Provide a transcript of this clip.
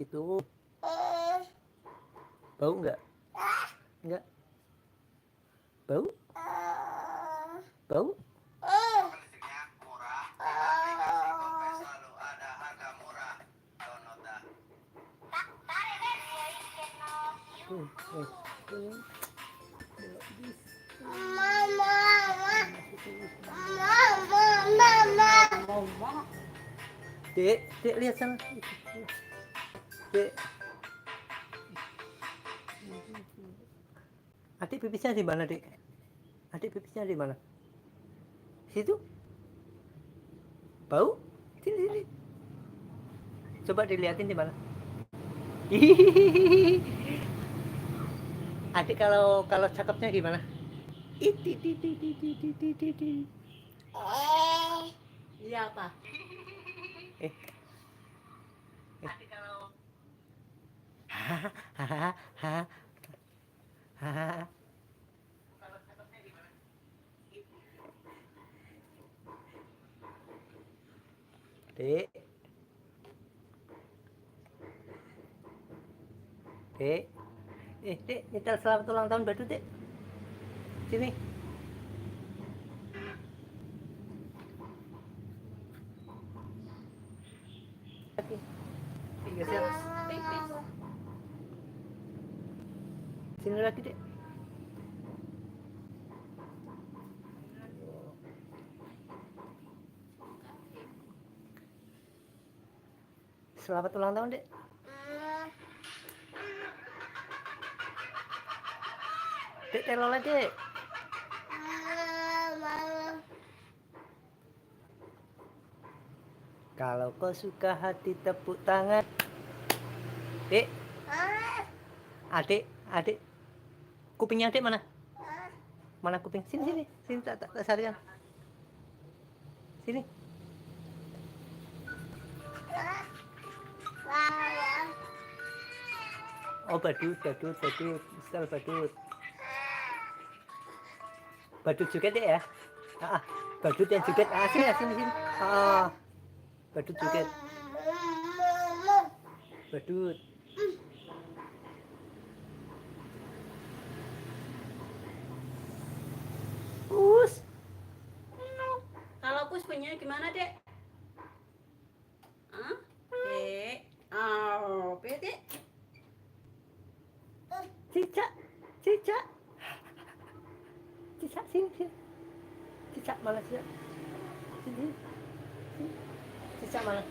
Itu bau nggak? Nggak. Bau? Bau? Dek, dek lihat sana. Dek. Adik pipisnya di mana, Dek? Adik pipisnya di mana? Situ? Bau? Sini, sini. Coba dilihatin di mana? Adik kalau cakepnya gimana? Iya apa? Adik kalau hahaha. Dek. Dek. Dek, nyetel selamat ulang tahun Badut, Dek. Sini. Oke. Geser. Sini lagi, Dek. Selamat ulang tahun, Dek. Dek, telolet, Dek. Kalau kau suka hati tepuk tangan. Dek. Adik, adik. Kupingnya adik mana? Mana kuping? Sini, sini. Sini tak sarian. Sini. Oh, badut. Misal badut. Badut juga, Dek ya? Badut yang juga. Sini. Badut juga. Badut. Pus. Kalau pus punya gimana, Dek? Hah? Dek. Oh, Dek. Cicak. Sini. Cicak mana, Cicak? Sini. Cicak mana?